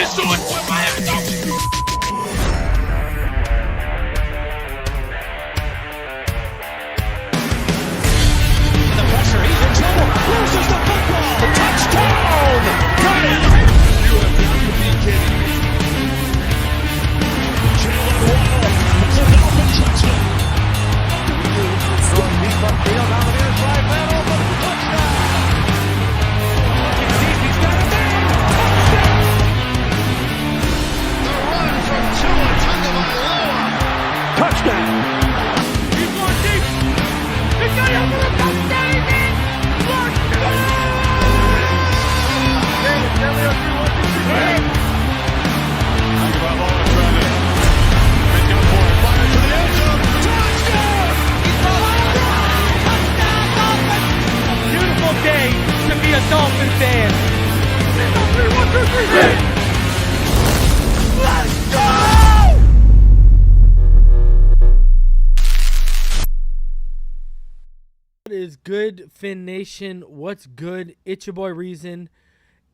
It's on with Miami Dolphins. The pressure, he's in trouble. Loses the football. Touchdown! Got it! You have got to be kidding me. Jalen Waddle. It's a Dolphin touchdown. Throwing deep upfield, now the near side, man open, touchdown! Looking deep, he's got a man! Touchdown! The run from Tua Tagovailoa. Touchdown! He's going deep! He's got it for a touchdown! Tagovailoa trying to make up for it. Fire to the end zone. Touchdown! Beautiful day to be a Dolphin fan. Let's go! What is good, Finn Nation? What's good? It's your boy Reason,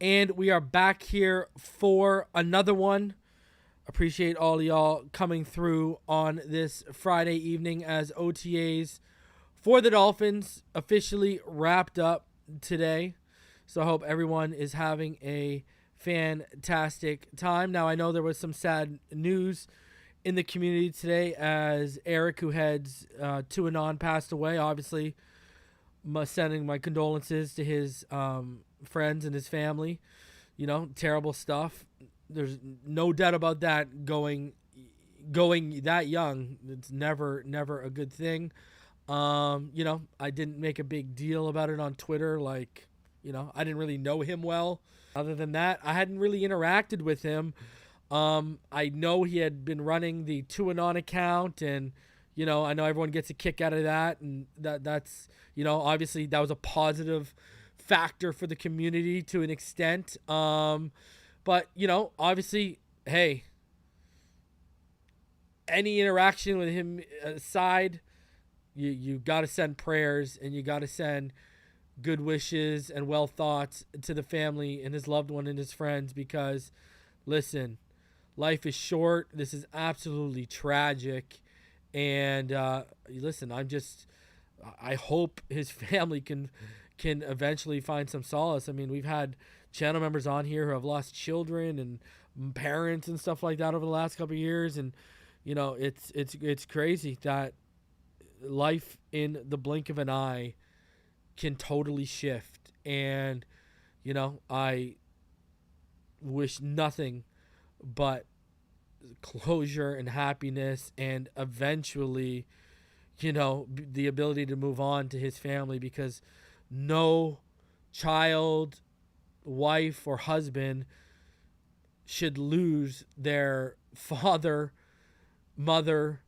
and we are back here for another one. Appreciate all of y'all coming through on this Friday evening as OTAs for the Dolphins officially wrapped up today. So I hope everyone is having a fantastic time. Now, I know there was some sad news in the community today as Eric, who heads TuAnon, passed away. Obviously, sending my condolences to his friends and his family. You know, terrible stuff. There's no doubt about that. Going that young, it's never a good thing. You know, I didn't make a big deal about it on Twitter. Like, you know, I didn't really know him well. Other than that, I hadn't really interacted with him. I know he had been running the TuAnon account, and you know, I know everyone gets a kick out of that, and that's, you know, obviously that was a positive factor for the community to an extent. But, you know, obviously, hey, any interaction with him aside, you got to send prayers and you got to send good wishes and well thoughts to the family and his loved one and his friends, because, listen, life is short. This is absolutely tragic. And listen, I hope his family can eventually find some solace. I mean, we've had channel members on here who have lost children and parents and stuff like that over the last couple of years, and you know, it's crazy that life in the blink of an eye can totally shift. And you know, I wish nothing but closure and happiness, and eventually, you know, the ability to move on to his family, because no child, wife, or husband should lose their father, mother,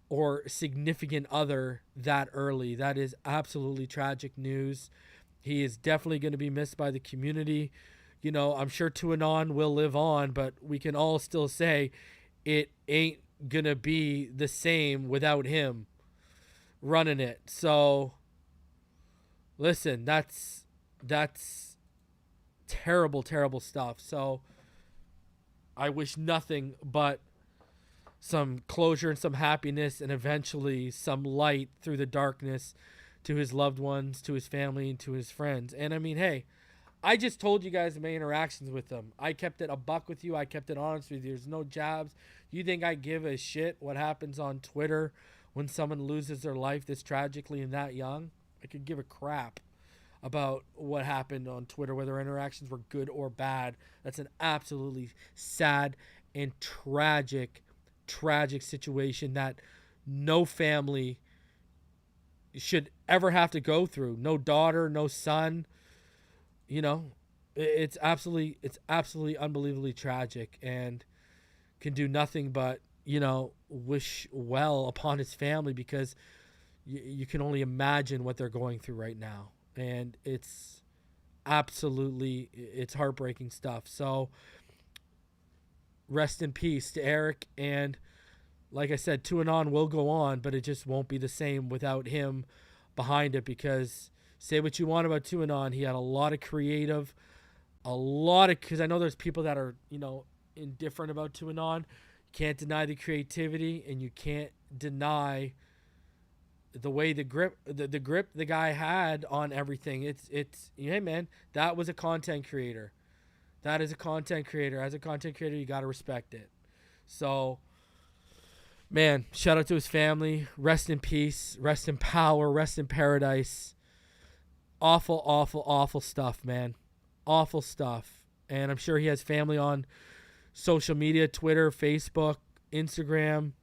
or significant other that early. That is absolutely tragic news. He is definitely going to be missed by the community. You know, I'm sure TuAnon will live on, but we can all still say it ain't going to be the same without him running it. So, listen, that's terrible, terrible stuff. So, I wish nothing but some closure and some happiness, and eventually some light through the darkness to his loved ones, to his family, and to his friends. And I mean, hey, I just told you guys my interactions with them. I kept it a buck with you. I kept it honest with you. There's no jabs. You think I give a shit what happens on Twitter when someone loses their life this tragically and that young? I could give a crap about what happened on Twitter, whether interactions were good or bad. That's an absolutely sad and tragic situation that no family should ever have to go through. No daughter, no son. You know, it's absolutely unbelievably tragic, and can do nothing but, you know, wish well upon his family, because you can only imagine what they're going through right now. And it's heartbreaking stuff. So rest in peace to Eric. And like I said, TuAnon will go on, but it just won't be the same without him behind it, because say what you want about TuAnon, he had a lot of creative, because I know there's people that are, you know, indifferent about TuAnon. You can't deny the creativity, and you can't deny the way the grip the guy had on everything. It's yeah, man, that was a content creator. That is a content creator. As a content creator, you got to respect it. So, man, shout out to his family. Rest in peace. Rest in power. Rest in paradise. Awful, awful, awful stuff, man. Awful stuff. And I'm sure he has family on social media, Twitter, Facebook, Instagram.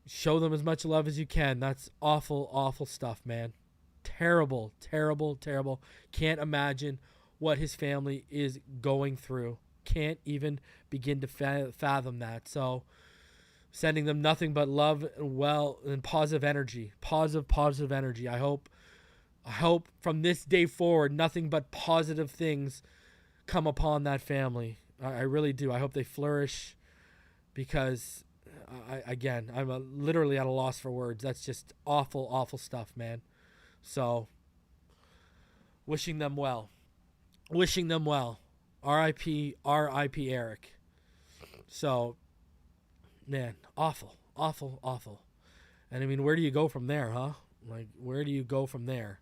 Show them as much love as you can. That's awful, awful stuff, man. Terrible, terrible, terrible. Can't imagine what his family is going through. Can't even begin to fathom that. So, sending them nothing but love and positive energy. Positive energy. I hope from this day forward, nothing but positive things come upon that family. I really do. I hope they flourish, because I'm literally at a loss for words. That's just awful, awful stuff, man. So, wishing them well. Wishing them well. R.I.P. Eric. So, man, awful, awful, awful. And I mean, where do you go from there, huh? Like, where do you go from there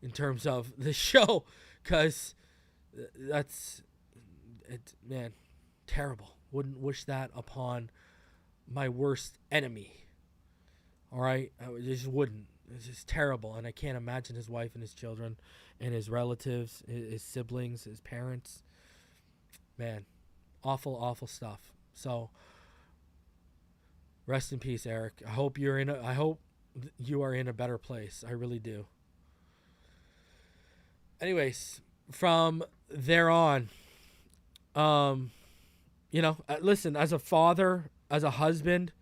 in terms of the show? Because that's, man, terrible. Wouldn't wish that upon my worst enemy. All right? I just wouldn't. It's just terrible. And I can't imagine his wife and his children and his relatives, his siblings, his parents. Man, awful, awful stuff. So, rest in peace, Eric. I hope you are in a better place. I really do. Anyways, from there on, listen, as a father, as a husband,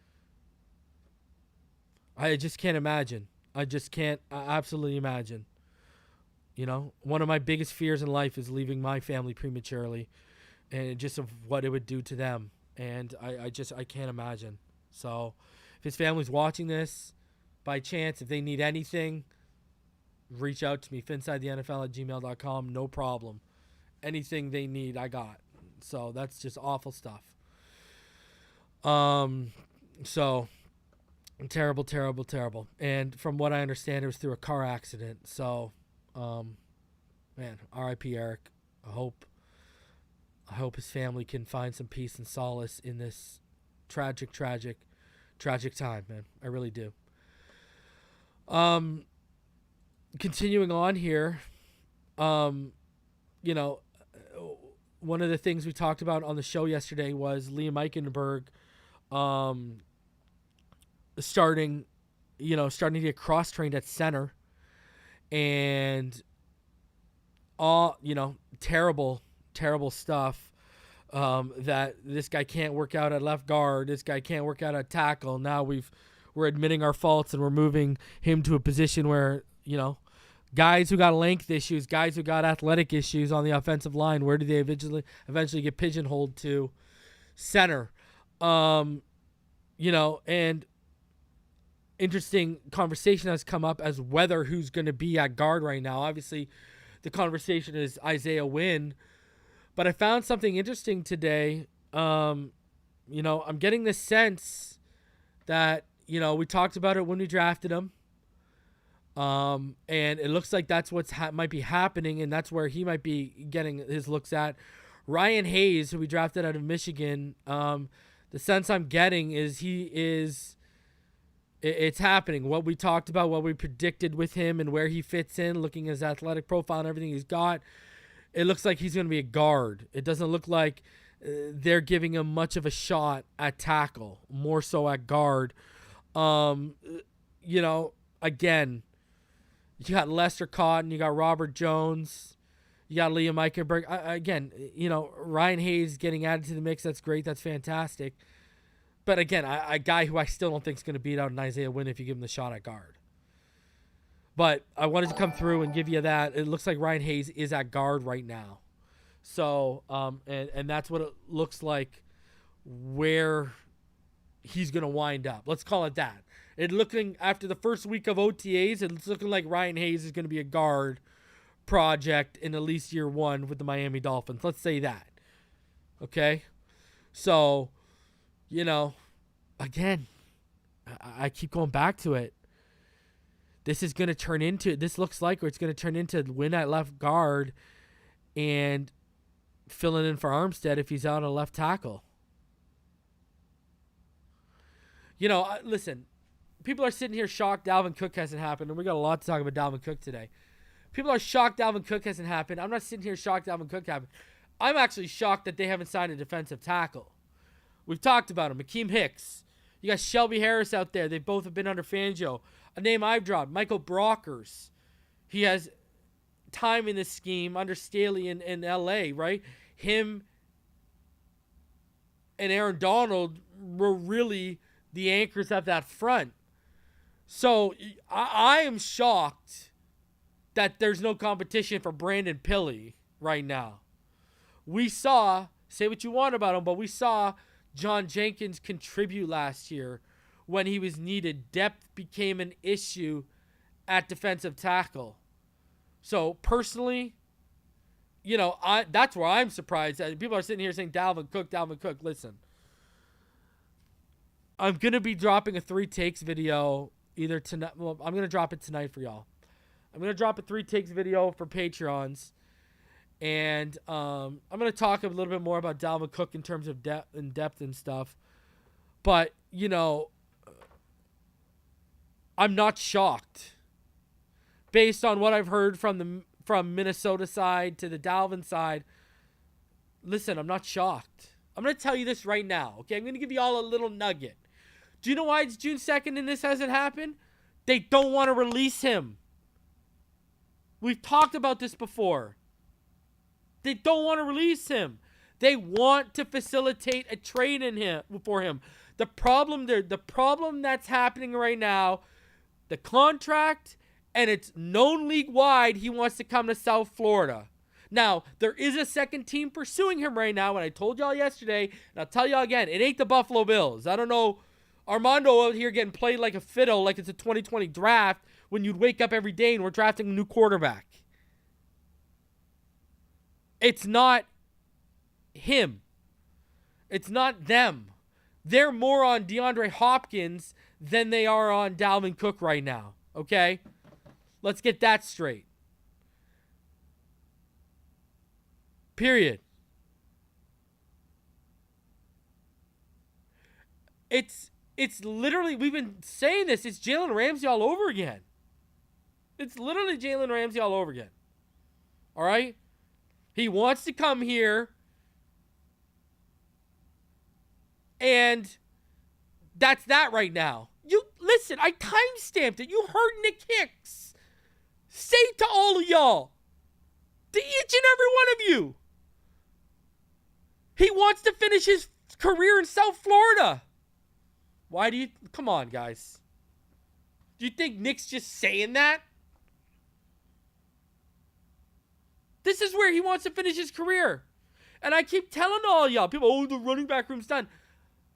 I just can't imagine. I absolutely imagine. One of my biggest fears in life is leaving my family prematurely, and just of what it would do to them. And I can't imagine. So if his family's watching this, by chance, if they need anything, reach out to me, Phinside The NFL at gmail.com. No problem. Anything they need, I got. So that's just awful stuff. So terrible, terrible, terrible. And from what I understand, it was through a car accident. So, man, R.I.P. Eric. I hope his family can find some peace and solace in this tragic time, man. I really do. Continuing on here, one of the things we talked about on the show yesterday was Liam Eichenberg, starting to get cross-trained at center, and terrible stuff. That this guy can't work out at left guard. This guy can't work out at tackle. Now we're admitting our faults, and we're moving him to a position where, guys who got length issues, guys who got athletic issues on the offensive line, where do they eventually get pigeonholed to? Center. And interesting conversation has come up as whether who's going to be at guard right now. Obviously, the conversation is Isaiah Wynn. But I found something interesting today. I'm getting the sense that, we talked about it when we drafted him. And it looks like that's what's might be happening, and that's where he might be getting his looks at. Ryan Hayes, who we drafted out of Michigan, the sense I'm getting is it's happening. What we talked about, what we predicted with him and where he fits in, looking at his athletic profile and everything he's got, it looks like he's going to be a guard. It doesn't look like they're giving him much of a shot at tackle, more so at guard. Again, you got Lester Cotton, you got Robert Jones, you got Liam Eichenberg. Ryan Hayes getting added to the mix, that's great, that's fantastic. But again, a guy who I still don't think is going to beat out an Isaiah Wynn if you give him the shot at guard. But I wanted to come through and give you that. It looks like Ryan Hayes is at guard right now. So, and that's what it looks like where he's going to wind up. Let's call it that. Looking after the first week of OTAs, it's looking like Ryan Hayes is going to be a guard project in at least year one with the Miami Dolphins. Let's say that. Okay? So, again, I keep going back to it. This is going to turn into, this looks like, or it's going to turn into win at left guard and filling in for Armstead if he's out on left tackle. Listen, people are sitting here shocked Dalvin Cook hasn't happened, and we got a lot to talk about Dalvin Cook today. People are shocked Dalvin Cook hasn't happened. I'm not sitting here shocked Dalvin Cook happened. I'm actually shocked that they haven't signed a defensive tackle. We've talked about him. Akeem Hicks. You got Shelby Harris out there. They both have been under Fangio. A name I've dropped, Michael Brockers. He has time in this scheme under Staley in L.A., right? Him and Aaron Donald were really the anchors of that front. So I am shocked that there's no competition for Brandon Pilley right now. We saw, say what you want about him, but we saw John Jenkins contribute last year when he was needed. Depth became an issue at defensive tackle. So personally, that's where I'm surprised. People are sitting here saying Dalvin Cook. Listen, I'm going to be dropping a 3 takes video either tonight. Well, I'm going to drop it tonight for y'all. I'm going to drop a 3 takes video for Patreons. And I'm going to talk a little bit more about Dalvin Cook in terms of depth and stuff. But, I'm not shocked. Based on what I've heard from Minnesota side to the Dalvin side, listen, I'm not shocked. I'm going to tell you this right now, okay? I'm going to give you all a little nugget. Do you know why it's June 2nd and this hasn't happened? They don't want to release him. We've talked about this before. They don't want to release him. They want to facilitate a trade for him. The problem that's happening right now, the contract, and it's known league-wide he wants to come to South Florida. Now, there is a second team pursuing him right now, and I told y'all yesterday, and I'll tell y'all again, it ain't the Buffalo Bills. I don't know, Armando out here getting played like a fiddle, like it's a 2020 draft, when you'd wake up every day and we're drafting a new quarterback. It's not him. It's not them. They're more on DeAndre Hopkins than they are on Dalvin Cook right now, okay? Let's get that straight. Period. It's literally, we've been saying this, it's Jalen Ramsey all over again. It's literally Jalen Ramsey all over again. All right? He wants to come here, and that's that right now. You listen, I timestamped it. You heard Nick Hicks say to all of y'all, to each and every one of you, he wants to finish his career in South Florida. Why do you, come on, guys. Do you think Nick's just saying that? This is where he wants to finish his career. And I keep telling all y'all, people, oh, the running back room's done.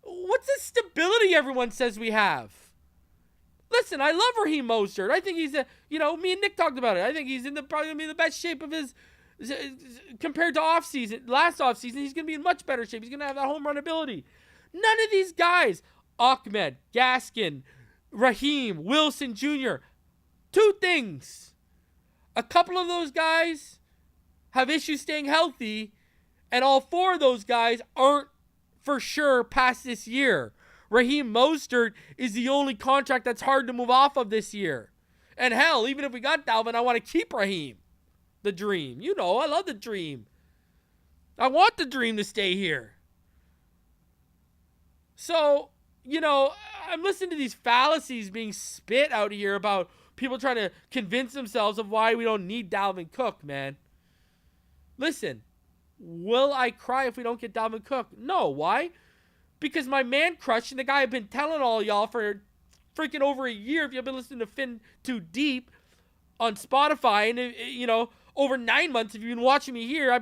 What's the stability everyone says we have? Listen, I love Raheem Mostert. I think he's me and Nick talked about it. I think he's probably going to be in the best shape of his, compared to last offseason, he's going to be in much better shape. He's going to have that home run ability. None of these guys, Ahmed, Gaskin, Raheem, Wilson Jr., 2 things. A couple of those guys have issues staying healthy, and all 4 of those guys aren't for sure past this year. Raheem Mostert is the only contract that's hard to move off of this year. And hell, even if we got Dalvin, I want to keep Raheem. The dream. I love the dream. I want the dream to stay here. So, I'm listening to these fallacies being spit out here about people trying to convince themselves of why we don't need Dalvin Cook, man. Listen, will I cry if we don't get Dalvin Cook? No. Why? Because my man crush, and the guy I've been telling all y'all for freaking over a year, if you've been listening to Fin Too Deep on Spotify, and, over 9 months, if you've been watching me here,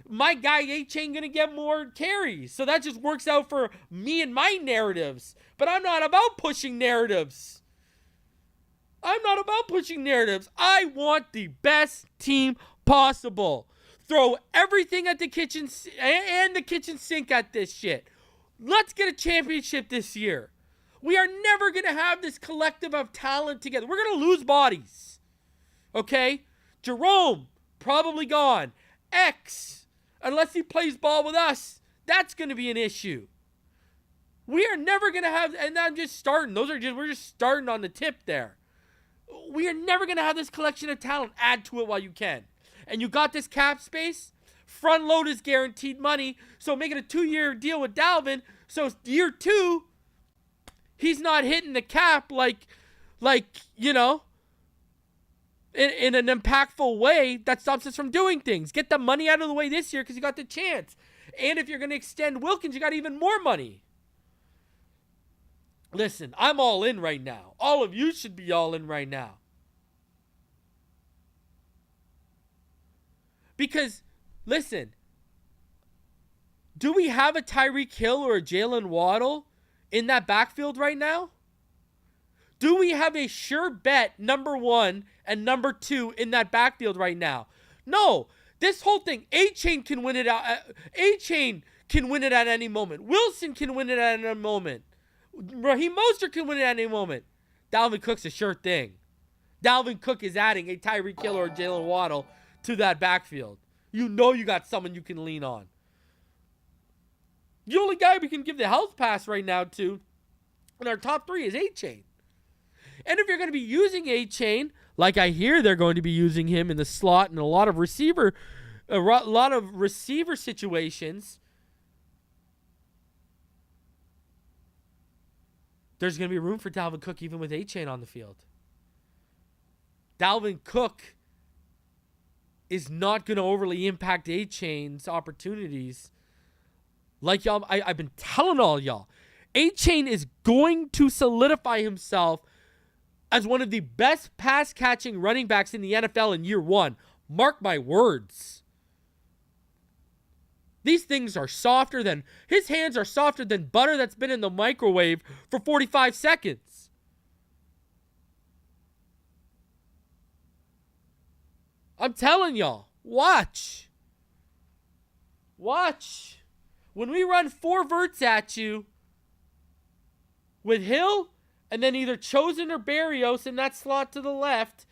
my guy A-Chain going to get more carries. So that just works out for me and my narratives. But I'm not about pushing narratives. I want the best team possible. Throw everything at the kitchen and the kitchen sink at this shit. Let's get a championship this year. We are never going to have this collective of talent together. We're going to lose bodies. Okay? Jerome, probably gone. X, unless he plays ball with us, that's going to be an issue. We are never going to have, and I'm just starting. We're just starting on the tip there. We are never going to have this collection of talent. Add to it while you can. And you got this cap space. Front load is guaranteed money. So make it a 2-year deal with Dalvin. So year 2, he's not hitting the cap like in an impactful way that stops us from doing things. Get the money out of the way this year because you got the chance. And if you're going to extend Wilkins, you got even more money. Listen, I'm all in right now. All of you should be all in right now. Because, listen, do we have a Tyreek Hill or a Jalen Waddle in that backfield right now? Do we have a sure bet number 1 and number 2 in that backfield right now? No. This whole thing, A-Chain can win it out. A-Chain can win it at any moment. Wilson can win it at any moment. Raheem Mostert can win it at any moment. Dalvin Cook's a sure thing. Dalvin Cook is adding a Tyreek Hill or a Jalen Waddle to that backfield. You know you got someone you can lean on. The only guy we can give the health pass right now to in our top 3 is A-Chain. And if you're going to be using A-Chain, like I hear they're going to be using him in the slot in a lot of receiver situations, there's going to be room for Dalvin Cook even with A-Chain on the field. Dalvin Cook is not going to overly impact A-Chain's opportunities. Like y'all, I've been telling all y'all, A-Chain is going to solidify himself as one of the best pass-catching running backs in the NFL in year 1. Mark my words. These things are softer than, his hands are softer than butter that's been in the microwave for 45 seconds. I'm telling y'all, watch. Watch. When we run 4 verts at you with Hill, and then either Chosen or Barrios in that slot to the left,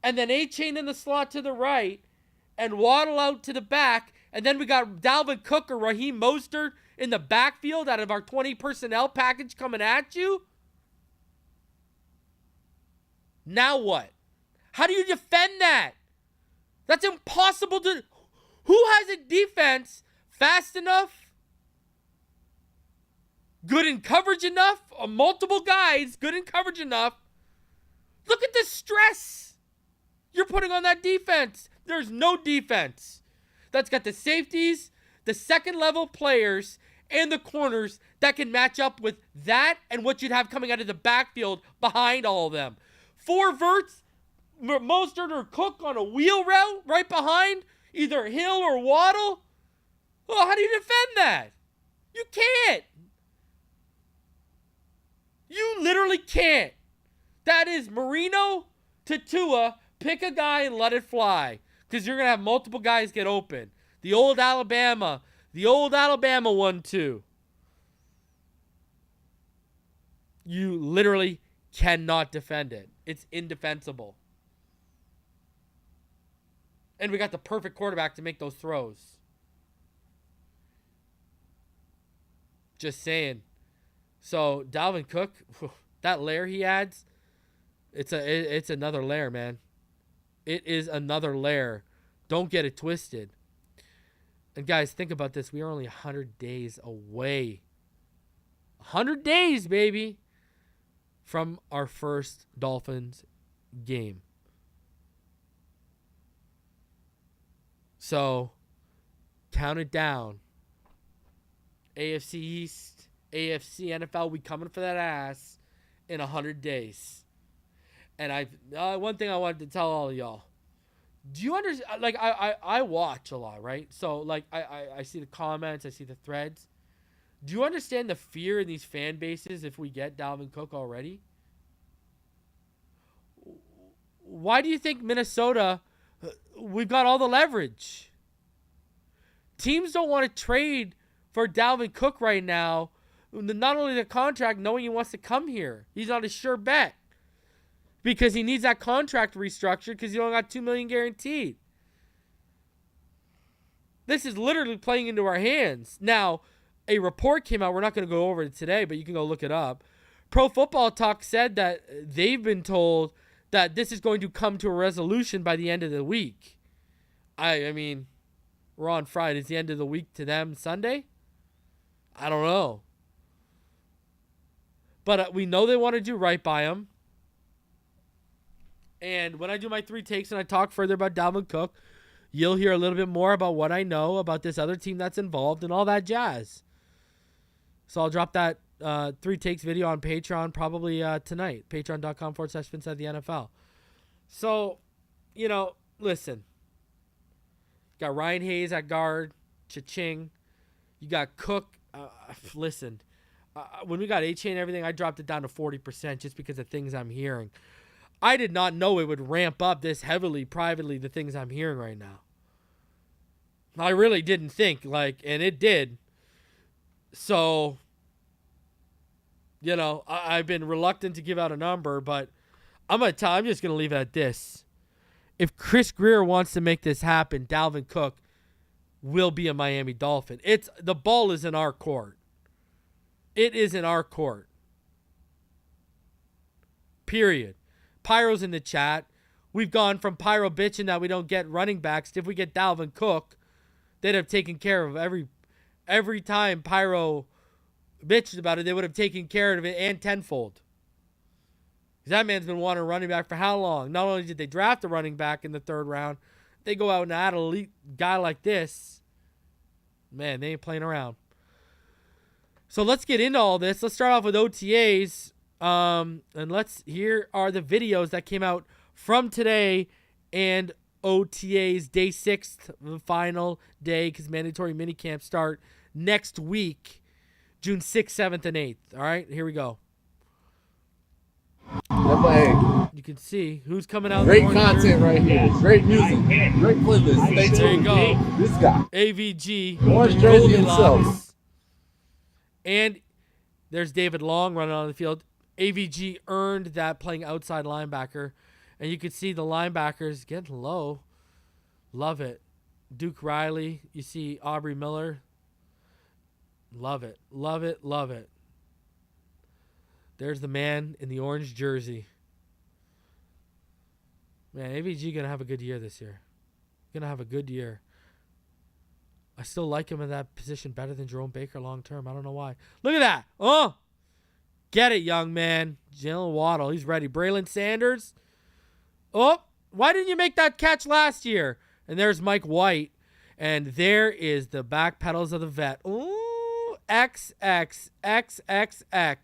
and then A-Chain in the slot to the right, and Waddle out to the back, and then we got Dalvin Cook or Raheem Mostert in the backfield out of our 20 personnel package coming at you. Now what? How do you defend that? That's impossible to... Who has a defense fast enough, good in coverage enough, multiple guys, good in coverage enough? Look at the stress you're putting on that defense. There's no defense that's got the safeties, the second-level players, and the corners that can match up with that and what you'd have coming out of the backfield behind all of them. 4 verts, Mostert or Cook on a wheel route right behind either Hill or Waddle. Oh, how do you defend that? You can't. You literally can't. That is Marino to Tua. Pick a guy and let it fly. Because you're going to have multiple guys get open. The old Alabama 1-2. You literally cannot defend it. It's indefensible. And we got the perfect quarterback to make those throws. Just saying. So Dalvin Cook, that layer he adds, it's another layer, man. It is another layer. Don't get it twisted. And guys, think about this. We are only 100 days away. 100 days, baby, from our first Dolphins game. So, count it down. AFC East, AFC NFL, we coming for that ass in 100 days. And one thing I wanted to tell all of y'all. Do you understand? Like, I watch a lot, right? So, like, I see the comments, I see the threads. Do you understand the fear in these fan bases if we get Dalvin Cook already? Why do you think Minnesota, we've got all the leverage? Teams don't want to trade for Dalvin Cook right now not only the contract, knowing he wants to come here. He's on a sure bet because he needs that contract restructured because he only got $2 million guaranteed. This is literally playing into our hands. Now, a report came out. We're not going to go over it today, but you can go look it up. Pro Football Talk said that they've been told that this is going to come to a resolution by the end of the week. I mean, we're on Friday. Is the end of the week to them Sunday? I don't know. But we know they want to do right by him. And when I do my 3 takes and I talk further about Dalvin Cook, you'll hear a little bit more about what I know about this other team that's involved and all that jazz. So I'll drop that 3 takes video on Patreon probably tonight. Patreon.com/Phinside The NFL. So, listen. You got Ryan Hayes at guard. Cha-ching. You got Cook. Listen. When we got A-Chain and everything, I dropped it down to 40% just because of things I'm hearing. I did not know it would ramp up this heavily, privately, the things I'm hearing right now. I really didn't think, and it did. So, I've been reluctant to give out a number, but I'm just going to leave it at this. If Chris Greer wants to make this happen, Dalvin Cook will be a Miami Dolphin. The ball is in our court. It is in our court. Period. Pyro's in the chat. We've gone from Pyro bitching that we don't get running backs. If we get Dalvin Cook, they'd have taken care of every time Pyro bitched about it, they would have taken care of it and tenfold. Because that man's been wanting a running back for how long? Not only did they draft a running back in the 3rd round, they go out and add an elite guy like this. Man, they ain't playing around. So let's get into all this. Let's start off with OTAs. And here are the videos that came out from today and OTAs day 6, the final day, because mandatory minicamp start next week, June 6th, 7th, and 8th. All right, here we go. You can see who's coming out. Great content right here. Great music. Great playlist. Stay tuned. There you go. This guy. AVG. Orange jersey himself. And there's David Long running on the field. AVG earned that playing outside linebacker. And you can see the linebackers getting low. Love it. Duke Riley. You see Aubrey Miller. Love it. Love it. Love it. There's the man in the orange jersey. Man, AVG going to have a good year this year. Going to have a good year. I still like him in that position better than Jerome Baker long term. I don't know why. Look at that. Oh! Get it, young man. Jalen Waddle. He's ready. Braylon Sanders. Oh! Why didn't you make that catch last year? And there's Mike White. And there is the back pedals of the vet. Ooh! XXXXX.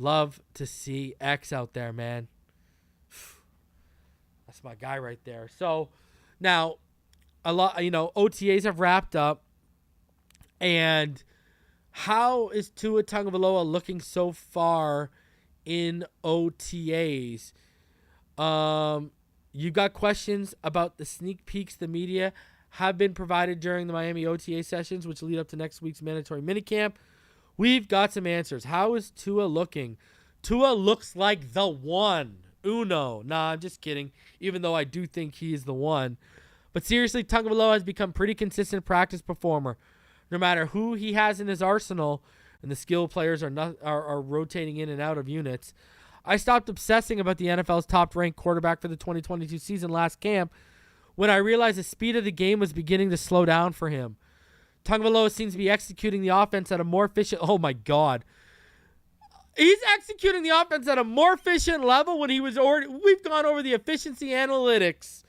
Love to see X out there, man. That's my guy right there. So, now, OTAs have wrapped up. And how is Tua Tagovailoa looking so far in OTAs? You got questions about the sneak peeks the media have been provided during the Miami OTA sessions, which lead up to next week's mandatory minicamp. We've got some answers. How is Tua looking? Tua looks like the one. Uno. Nah, I'm just kidding. Even though I do think he is the one. But seriously, Tagovailoa has become pretty consistent practice performer. No matter who he has in his arsenal, and the skill players are rotating in and out of units. I stopped obsessing about the NFL's top-ranked quarterback for the 2022 season last camp when I realized the speed of the game was beginning to slow down for him. Tagovailoa seems to be executing the offense at a more efficient... Oh, my God. He's executing the offense at a more efficient level when he was already... We've gone over the efficiency analytics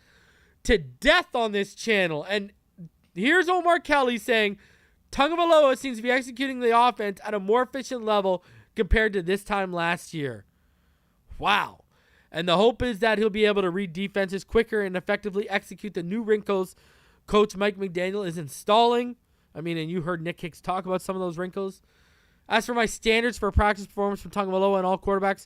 to death on this channel. And here's Omar Kelly saying Tagovailoa seems to be executing the offense at a more efficient level compared to this time last year. Wow. And the hope is that he'll be able to read defenses quicker and effectively execute the new wrinkles Coach Mike McDaniel is installing. I mean, and you heard Nick Hicks talk about some of those wrinkles. As for my standards for practice performance from Tagovailoa and all quarterbacks,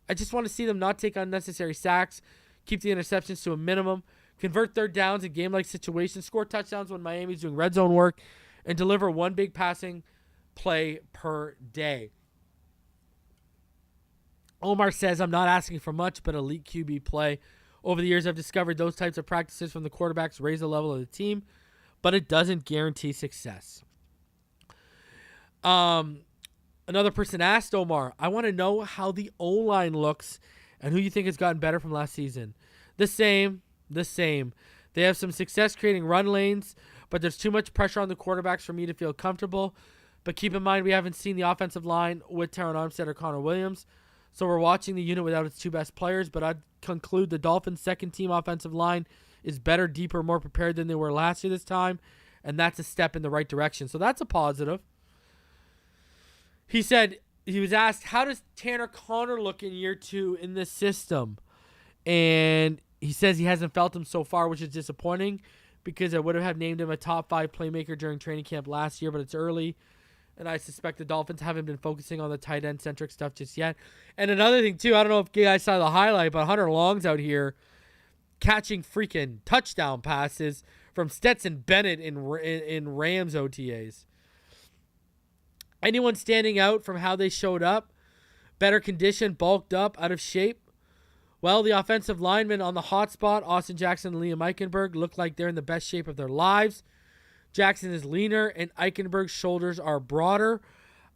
I just want to see them not take unnecessary sacks, keep the interceptions to a minimum, convert third downs in game-like situations, score touchdowns when Miami's doing red zone work, and deliver one big passing play per day. Omar says, I'm not asking for much, but elite QB play. Over the years, I've discovered those types of practices from the quarterbacks raise the level of the team, but it doesn't guarantee success. Another person asked Omar, I want to know how the O-line looks and who you think has gotten better from last season. The same. They have some success creating run lanes, but there's too much pressure on the quarterbacks for me to feel comfortable. But keep in mind, we haven't seen the offensive line with Taron Armstead or Connor Williams, so we're watching the unit without its two best players, but I'd conclude the Dolphins' second-team offensive line is better, deeper, more prepared than they were last year this time, and that's a step in the right direction. So that's a positive. He said, he was asked, how does Tanner Conner look in year 2 in this system? And he says he hasn't felt him so far, which is disappointing because I would have named him a top 5 playmaker during training camp last year, but it's early. And I suspect the Dolphins haven't been focusing on the tight end-centric stuff just yet. And another thing, too, I don't know if you guys saw the highlight, but Hunter Long's out here catching freaking touchdown passes from Stetson Bennett in Rams OTAs. Anyone standing out from how they showed up? Better condition, bulked up, out of shape? Well, the offensive linemen on the hot spot, Austin Jackson and Liam Eichenberg, look like they're in the best shape of their lives. Jackson is leaner, and Eichenberg's shoulders are broader.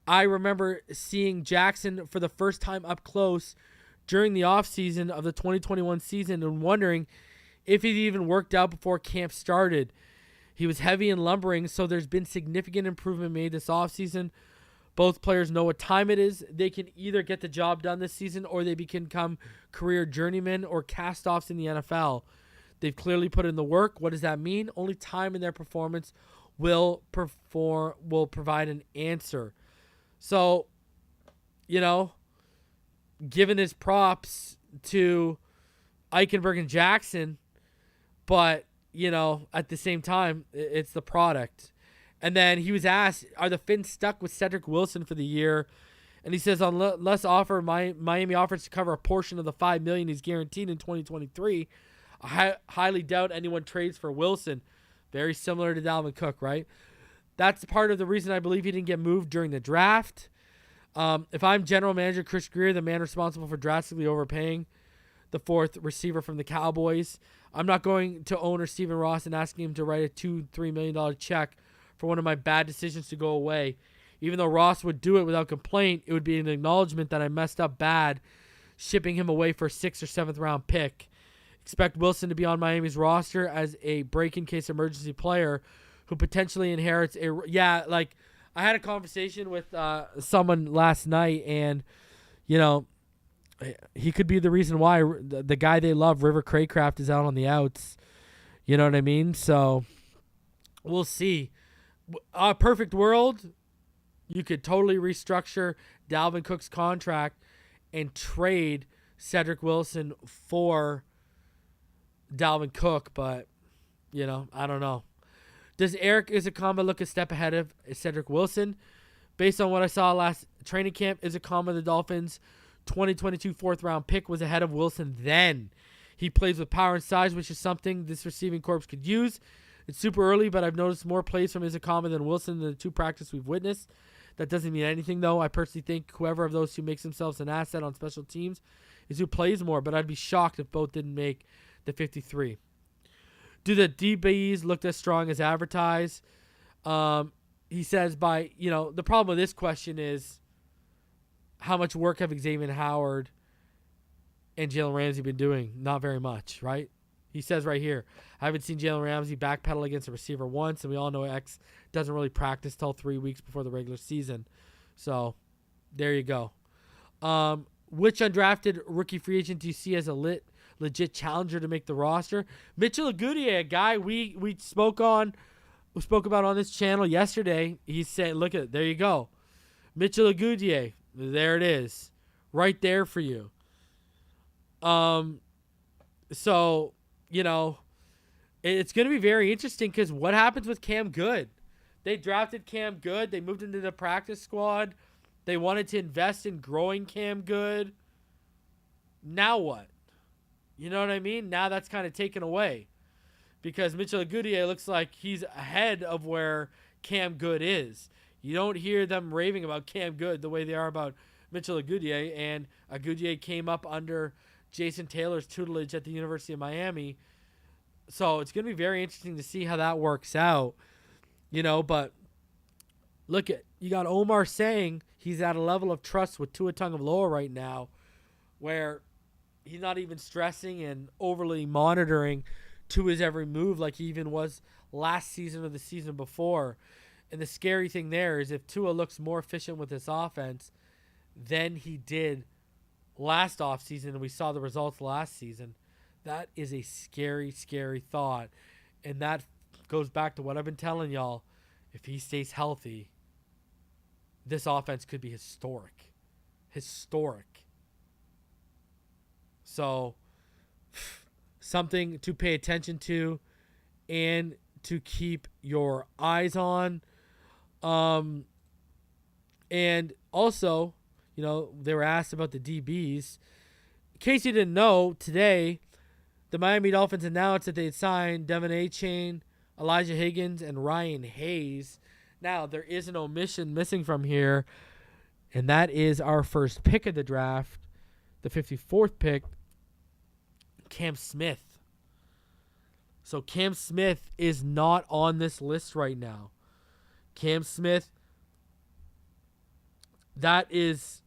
I remember seeing Jackson for the first time up close during the offseason of the 2021 season and wondering if he'd even worked out before camp started. He was heavy and lumbering, so there's been significant improvement made this offseason. Both players know what time it is. They can either get the job done this season or they can become career journeymen or cast-offs in the NFL. They've clearly put in the work. What does that mean? Only time in their performance will provide an answer. So, given his props to Eichenberg and Jackson, but, at the same time, it's the product. And then he was asked, are the Fins stuck with Cedric Wilson for the year? And he says, unless Miami offers to cover a portion of the $5 million he's guaranteed in 2023, I highly doubt anyone trades for Wilson. Very similar to Dalvin Cook, right? That's part of the reason I believe he didn't get moved during the draft. If I'm general manager Chris Greer, the man responsible for drastically overpaying the 4th receiver from the Cowboys, I'm not going to owner Stephen Ross and asking him to write a $2-3 million check for one of my bad decisions to go away. Even though Ross would do it without complaint, it would be an acknowledgement that I messed up bad shipping him away for a 6th or 7th round pick. Expect Wilson to be on Miami's roster as a break-in-case emergency player who potentially inherits I had a conversation with someone last night, and, he could be the reason why the guy they love, River Craycraft, is out on the outs. You know what I mean? So, we'll see. A perfect world, you could totally restructure Dalvin Cook's contract and trade Cedric Wilson for Dalvin Cook, but, I don't know. Does Eric Izakama look a step ahead of Cedric Wilson? Based on what I saw last training camp, Izakama, the Dolphins' 2022 4th-round pick, was ahead of Wilson then. He plays with power and size, which is something this receiving corps could use. It's super early, but I've noticed more plays from Izakama than Wilson in the 2 practices we've witnessed. That doesn't mean anything, though. I personally think whoever of those two makes themselves an asset on special teams is who plays more, but I'd be shocked if both didn't make the 53. Do the DBs look as strong as advertised? He says the problem with this question is how much work have Xavier Howard and Jalen Ramsey been doing? Not very much, right? He says right here, I haven't seen Jalen Ramsey backpedal against a receiver once, and we all know X doesn't really practice till 3 weeks before the regular season. So, there you go. Which undrafted rookie free agent do you see as a legit challenger to make the roster? Mitchell Agudier, a guy we spoke about on this channel yesterday. He said, look at it, there you go. Mitchell Agudier, there it is. Right there for you. So, it's going to be very interesting because what happens with Cam Good? They drafted Cam Good. They moved into the practice squad. They wanted to invest in growing Cam Good. Now what? You know what I mean? Now that's kind of taken away because Mitchell Agudier looks like he's ahead of where Cam Good is. You don't hear them raving about Cam Good the way they are about Mitchell Agudier, and Agudier came up under Jason Taylor's tutelage at the University of Miami. So it's going to be very interesting to see how that works out, but look at, you got Omar saying he's at a level of trust with Tua Tagovailoa right now where he's not even stressing and overly monitoring Tua's every move like he even was last season or the season before. And the scary thing there is if Tua looks more efficient with this offense than he did last offseason, and we saw the results last season, that is a scary, scary thought. And that goes back to what I've been telling y'all. If he stays healthy, this offense could be historic. Historic. So, something to pay attention to and to keep your eyes on. And also, they were asked about the DBs. In case you didn't know, today, the Miami Dolphins announced that they had signed Devin Achane, Elijah Higgins, and Ryan Hayes. Now, there is an omission missing from here, and that is our first pick of the draft, the 54th pick, Cam Smith. So Cam Smith is not on this list right now. Cam Smith, that is,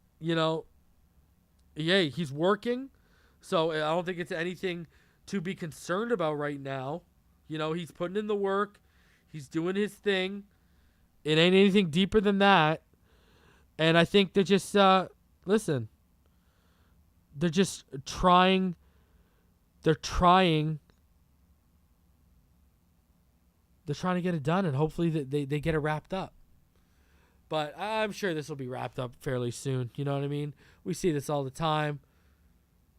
he's working. So I don't think it's anything to be concerned about right now. He's putting in the work. He's doing his thing. It ain't anything deeper than that. And I think they're just, they're just trying. They're trying to get it done, and hopefully they get it wrapped up. But I'm sure this will be wrapped up fairly soon. You know what I mean? We see this all the time.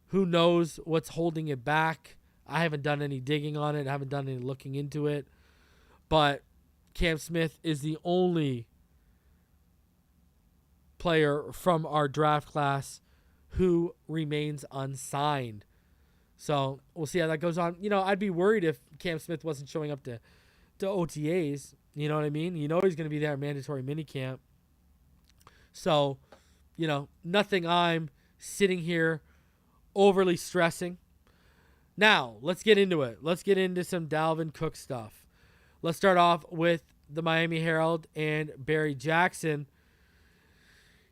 Who knows what's holding it back? I haven't done any digging on it. I haven't done any looking into it. But Cam Smith is the only player from our draft class who remains unsigned. So we'll see how that goes on. I'd be worried if Cam Smith wasn't showing up to OTAs. You know what I mean? He's going to be there at mandatory minicamp. So, nothing I'm sitting here overly stressing. Now, let's get into it. Let's get into some Dalvin Cook stuff. Let's start off with the Miami Herald and Barry Jackson.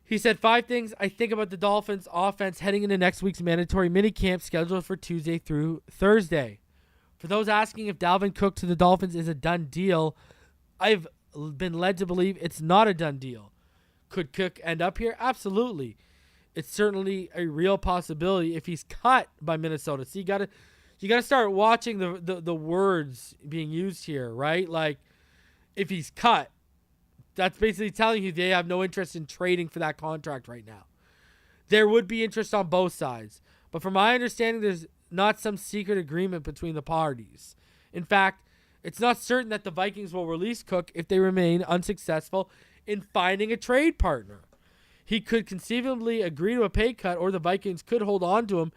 He said 5 things I think about the Dolphins offense heading into next week's mandatory minicamp scheduled for Tuesday through Thursday. For those asking if Dalvin Cook to the Dolphins is a done deal, I've been led to believe it's not a done deal. Could Cook end up here? Absolutely. It's certainly a real possibility if he's cut by Minnesota. So you gotta start watching the words being used here, right? Like, if he's cut, that's basically telling you they have no interest in trading for that contract right now. There would be interest on both sides. But from my understanding, there's not some secret agreement between the parties. In fact, it's not certain that the Vikings will release Cook if they remain unsuccessful in finding a trade partner. He could conceivably agree to a pay cut, or the Vikings could hold on to him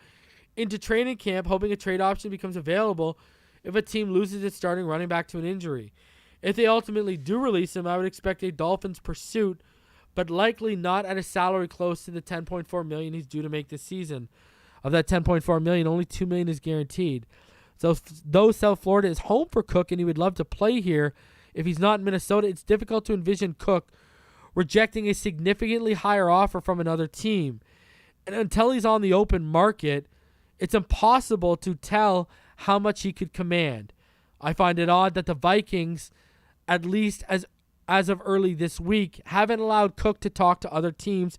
into training camp, hoping a trade option becomes available if a team loses its starting running back to an injury. If they ultimately do release him, I would expect a Dolphins pursuit, but likely not at a salary close to the $10.4 million he's due to make this season. Of that $10.4 million, only $2 million is guaranteed. So though South Florida is home for Cook and he would love to play here, if he's not in Minnesota, it's difficult to envision Cook rejecting a significantly higher offer from another team. And until he's on the open market, it's impossible to tell how much he could command. I find it odd that the Vikings, at least as of early this week, haven't allowed Cook to talk to other teams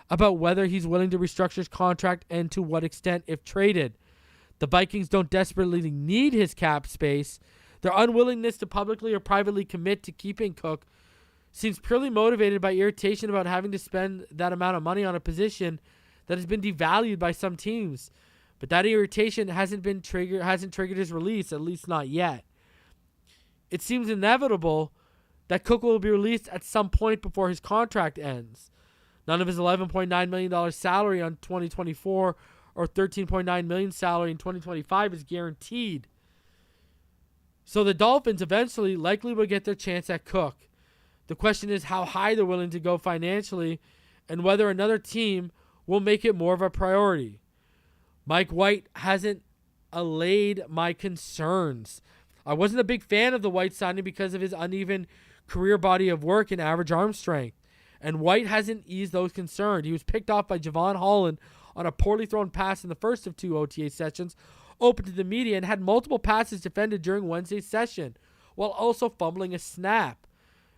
about whether he's willing to restructure his contract and to what extent if traded. The Vikings don't desperately need his cap space. Their unwillingness to publicly or privately commit to keeping Cook seems purely motivated by irritation about having to spend that amount of money on a position that has been devalued by some teams. But that irritation hasn't triggered his release, at least not yet. It seems inevitable that Cook will be released at some point before his contract ends. None of his $11.9 million salary on 2024 or $13.9 million salary in 2025 is guaranteed. So the Dolphins eventually likely will get their chance at Cook. The question is how high they're willing to go financially and whether another team will make it more of a priority. Mike White hasn't allayed my concerns. I wasn't a big fan of the White signing because of his uneven career body of work and average arm strength. And White hasn't eased those concerns. He was picked off by Javon Holland on a poorly thrown pass in the first of 2 OTA sessions, open to the media, and had multiple passes defended during Wednesday's session, while also fumbling a snap.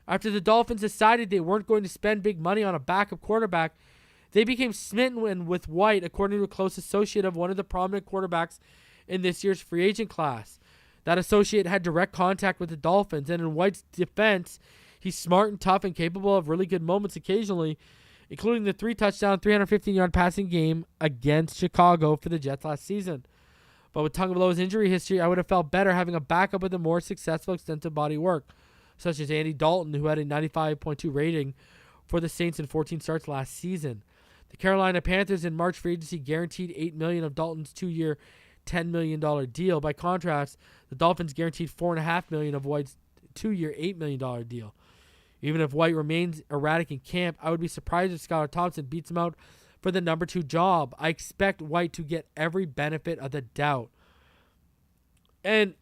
After the Dolphins decided they weren't going to spend big money on a backup quarterback, they became smitten with White, according to a close associate of one of the prominent quarterbacks in this year's free agent class. That associate had direct contact with the Dolphins, and in White's defense, he's smart and tough and capable of really good moments occasionally, including the 3-touchdown, 315-yard passing game against Chicago for the Jets last season. But with Tagovailoa's injury history, I would have felt better having a backup with a more successful extensive body work, such as Andy Dalton, who had a 95.2 rating for the Saints in 14 starts last season. The Carolina Panthers in March free agency guaranteed $8 million of Dalton's 2-year, $10 million deal. By contrast, the Dolphins guaranteed $4.5 million of White's 2-year, $8 million deal. Even if White remains erratic in camp, I would be surprised if Skylar Thompson beats him out for the number 2 job. I expect White to get every benefit of the doubt. And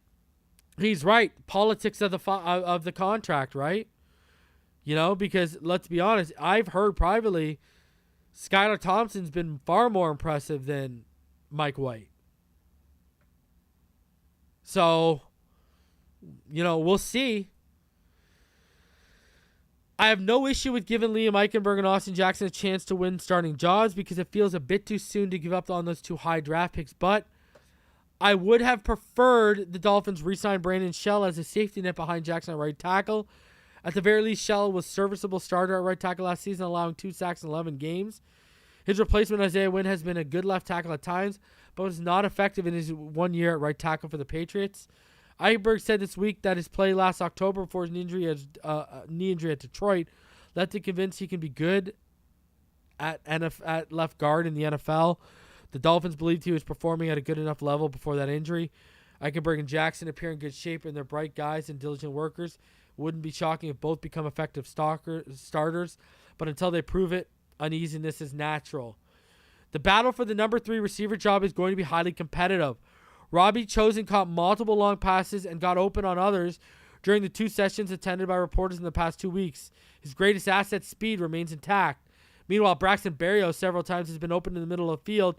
he's right. Politics of the contract, right? You know, because let's be honest, I've heard privately Skylar Thompson's been far more impressive than Mike White. So, you know, we'll see. I have no issue with giving Liam Eichenberg and Austin Jackson a chance to win starting jobs because it feels a bit too soon to give up on those 2 high draft picks. But I would have preferred the Dolphins re-sign Brandon Shell as a safety net behind Jackson at right tackle. At the very least, Shell was serviceable starter at right tackle last season, allowing 2 sacks in 11 games. His replacement, Isaiah Wynn, has been a good left tackle at times, but was not effective in his 1 year at right tackle for the Patriots. Eichenberg said this week that his play last October before his knee injury at Detroit left him convinced he can be good at left guard in the NFL. The Dolphins believed he was performing at a good enough level before that injury. Eichenberg and Jackson appear in good shape, and they're bright guys and diligent workers. Wouldn't be shocking if both become effective starters, but until they prove it, uneasiness is natural. The battle for the number 3 receiver job is going to be highly competitive. Robbie Chosen caught multiple long passes and got open on others during the 2 sessions attended by reporters in the past 2 weeks. His greatest asset, speed, remains intact. Meanwhile, Braxton Berrios several times has been open in the middle of the field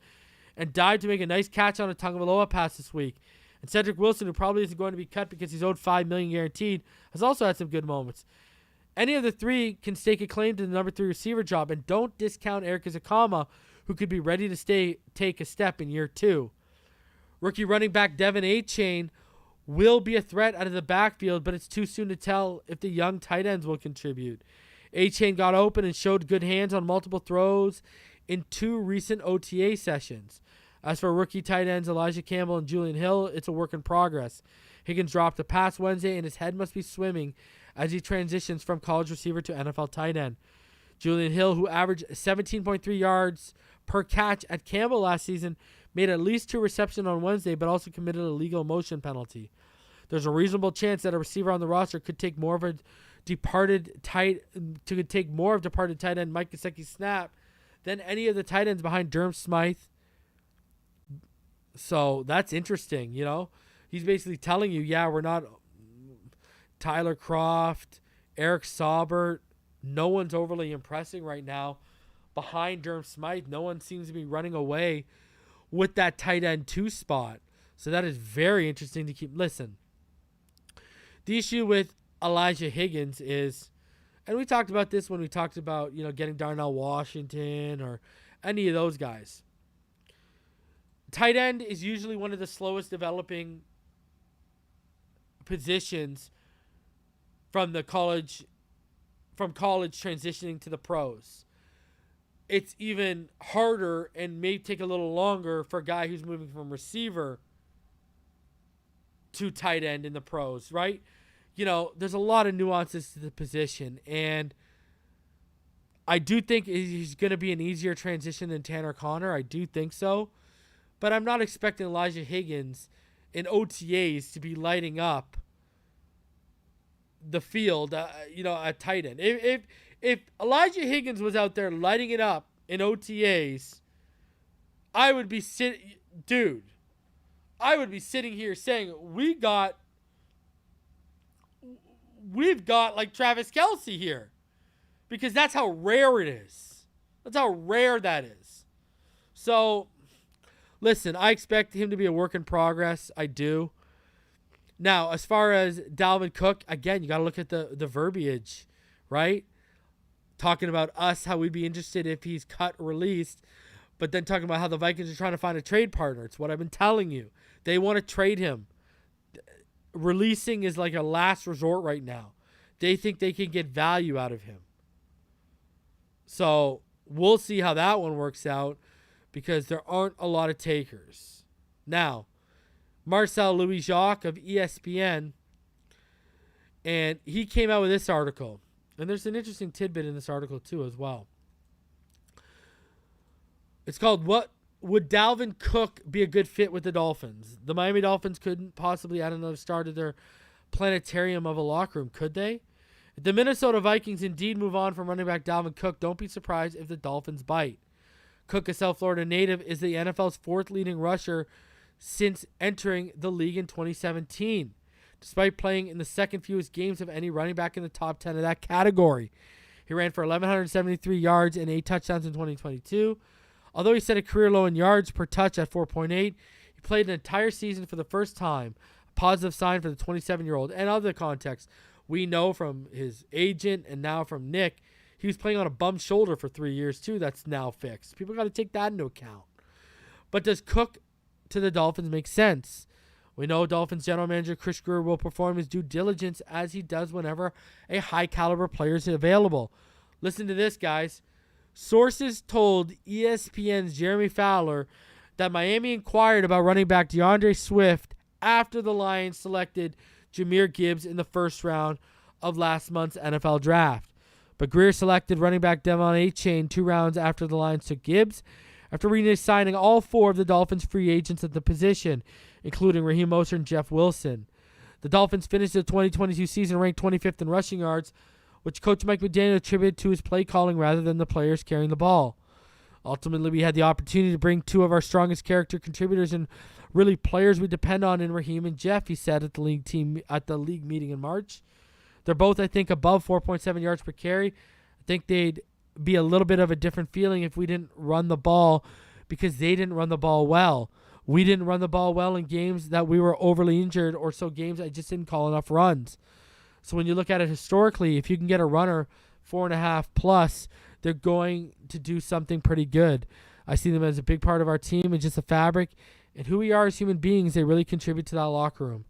and dived to make a nice catch on a Tagovailoa pass this week. And Cedric Wilson, who probably isn't going to be cut because he's owed $5 million guaranteed, has also had some good moments. Any of the 3 can stake a claim to the number 3 receiver job, and don't discount Eric Ezekama, who could be ready to take a step in year 2. Rookie running back Devin Achane will be a threat out of the backfield, but it's too soon to tell if the young tight ends will contribute. Achane got open and showed good hands on multiple throws in 2 recent OTA sessions. As for rookie tight ends Elijah Campbell and Julian Hill, it's a work in progress. Higgins dropped a pass Wednesday, and his head must be swimming as he transitions from college receiver to NFL tight end. Julian Hill, who averaged 17.3 yards per catch at Campbell last season, made at least 2 receptions on Wednesday, but also committed a legal motion penalty. There's a reasonable chance that a receiver on the roster could take more of departed tight end Mike Gesicki's snap than any of the tight ends behind Durham Smythe. So that's interesting, you know. He's basically telling you, yeah, we're not Tyler Kroft, Eric Saubert. No one's overly impressing right now. Behind Durham Smythe, no one seems to be running away with that tight end 2 spot. So that is very interesting to keep. Listen, the issue with Elijah Higgins is, and we talked about this when we talked about, you know, getting Darnell Washington or any of those guys. Tight end is usually one of the slowest developing positions from college transitioning to the pros. It's even harder and may take a little longer for a guy who's moving from receiver to tight end in the pros, right? You know, there's a lot of nuances to the position, and I do think he's going to be an easier transition than Tanner Conner. I do think so, but I'm not expecting Elijah Higgins in OTAs to be lighting up the field, at tight end. If Elijah Higgins was out there lighting it up in OTAs, I would be sitting here saying we've got like Travis Kelce here, because that's how rare it is. That's how rare that is. So, listen, I expect him to be a work in progress. I do. Now, as far as Dalvin Cook, again, you got to look at the verbiage, right? Talking about us, how we'd be interested if he's cut or released, but then talking about how the Vikings are trying to find a trade partner. It's what I've been telling you. They want to trade him. Releasing is like a last resort right now. They think they can get value out of him. So we'll see how that one works out, because there aren't a lot of takers. Now, Marcel Louis-Jacques of ESPN, and he came out with this article. And there's an interesting tidbit in this article too as well. It's called, "What Would Dalvin Cook Be a Good Fit with the Dolphins?" The Miami Dolphins couldn't possibly add another star to their planetarium of a locker room, could they? If the Minnesota Vikings indeed move on from running back Dalvin Cook, don't be surprised if the Dolphins bite. Cook, a South Florida native, is the NFL's fourth leading rusher since entering the league in 2017, despite playing in the second fewest games of any running back in the top 10 of that category. He ran for 1,173 yards and 8 touchdowns in 2022. Although he set a career low in yards per touch at 4.8, he played an entire season for the first time, a positive sign for the 27-year-old. And other context, we know from his agent and now from Nick, he was playing on a bum shoulder for 3 years too. That's now fixed. People got to take that into account. But does Cook to the Dolphins make sense? We know Dolphins general manager Chris Greer will perform his due diligence, as he does whenever a high-caliber player is available. Listen to this, guys. Sources told ESPN's Jeremy Fowler that Miami inquired about running back DeAndre Swift after the Lions selected Jahmyr Gibbs in the first round of last month's NFL draft. But Greer selected running back Devon Achane 2 rounds after the Lions took Gibbs, after re-signing all 4 of the Dolphins' free agents at the position, including Raheem Mostert and Jeff Wilson. The Dolphins finished the 2022 season ranked 25th in rushing yards, which Coach Mike McDaniel attributed to his play calling rather than the players carrying the ball. Ultimately, we had the opportunity to bring 2 of our strongest character contributors and really players we depend on in Raheem and Jeff, he said at the league meeting in March. They're both, I think, above 4.7 yards per carry. I think they'd be a little bit of a different feeling if we didn't run the ball, because they didn't run the ball well. We didn't run the ball well in games that we were overly injured, or so games I just didn't call enough runs. So when you look at it historically, if you can get a runner 4.5 plus, they're going to do something pretty good. I see them as a big part of our team and just a fabric. And who we are as human beings, they really contribute to that locker room.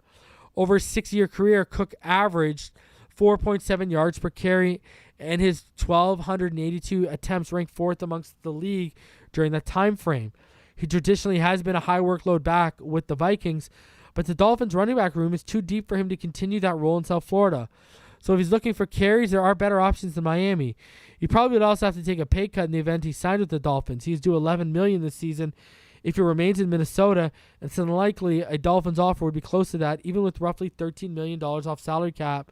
Over a 6-year career, Cook averaged 4.7 yards per carry, and his 1,282 attempts ranked 4th amongst the league during that time frame. He traditionally has been a high workload back with the Vikings, but the Dolphins' running back room is too deep for him to continue that role in South Florida. So if he's looking for carries, there are better options than Miami. He probably would also have to take a pay cut in the event he signed with the Dolphins. He's due $11 million this season if he remains in Minnesota, and it's unlikely a Dolphins offer would be close to that, even with roughly $13 million off salary cap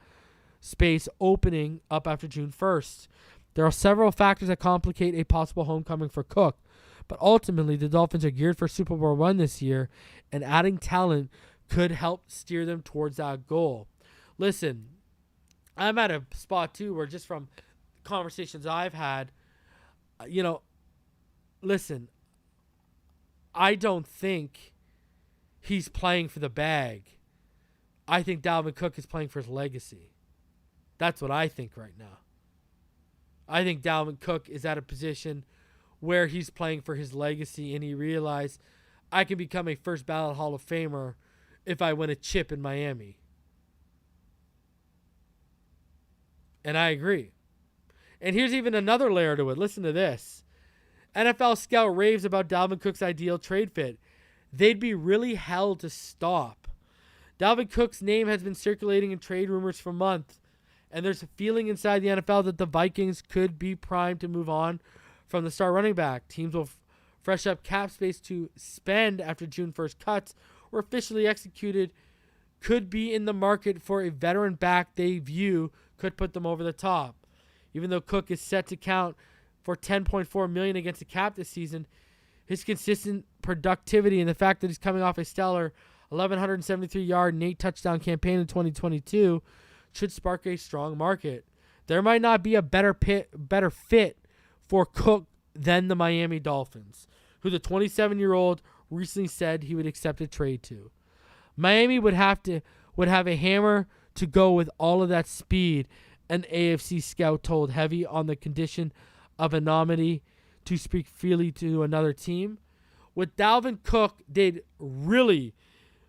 space opening up after June 1st. There are several factors that complicate a possible homecoming for Cook, but ultimately the Dolphins are geared for Super Bowl run this year, and adding talent could help steer them towards that goal. Listen, I'm at a spot too where, just from conversations I've had, listen, I don't think he's playing for the bag. I think Dalvin Cook is playing for his legacy. That's what I think right now. I think Dalvin Cook is at a position where he's playing for his legacy, and he realized, I can become a first ballot Hall of Famer if I win a chip in Miami. And I agree. And here's even another layer to it. Listen to this. NFL scout raves about Dalvin Cook's ideal trade fit. They'd be really hell to stop. Dalvin Cook's name has been circulating in trade rumors for months, and there's a feeling inside the NFL that the Vikings could be primed to move on from the star running back. Teams will fresh up cap space to spend after June 1st cuts were officially executed could be in the market for a veteran back they view could put them over the top. Even though Cook is set to count for $10.4 million against the cap this season, his consistent productivity and the fact that he's coming off a stellar 1,173-yard and 8-touchdown campaign in 2022 should spark a strong market. There might not be a better fit for Cook than the Miami Dolphins, who the 27-year-old recently said he would accept a trade to. Miami would have a hammer to go with all of that speed, an AFC scout told Heavy, on the condition of anonymity to speak freely to another team. With Dalvin Cook, they'd really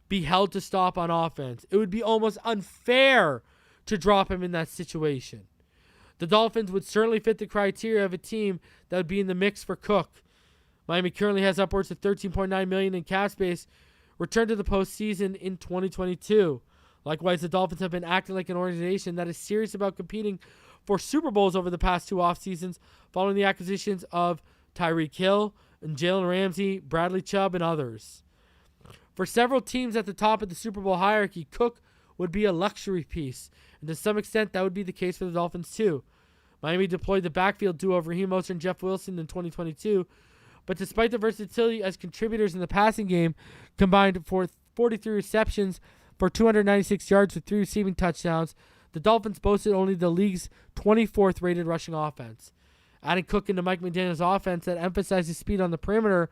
be held to stop on offense. It would be almost unfair to drop him in that situation. The Dolphins would certainly fit the criteria of a team that would be in the mix for Cook. Miami currently has upwards of $13.9 million in cap space, returned to the postseason in 2022. Likewise, the Dolphins have been acting like an organization that is serious about competing for Super Bowls over the past 2 off seasons, following the acquisitions of Tyreek Hill and Jalen Ramsey, Bradley Chubb, and others. For several teams at the top of the Super Bowl hierarchy, Cook would be a luxury piece, and to some extent that would be the case for the Dolphins too. Miami deployed the backfield duo of Raheem Mostert and Jeff Wilson in 2022, but despite the versatility as contributors in the passing game, combined for 43 receptions for 296 yards with 3 receiving touchdowns, the Dolphins boasted only the league's 24th rated rushing offense. Adding Cook into Mike McDaniel's offense that emphasizes speed on the perimeter,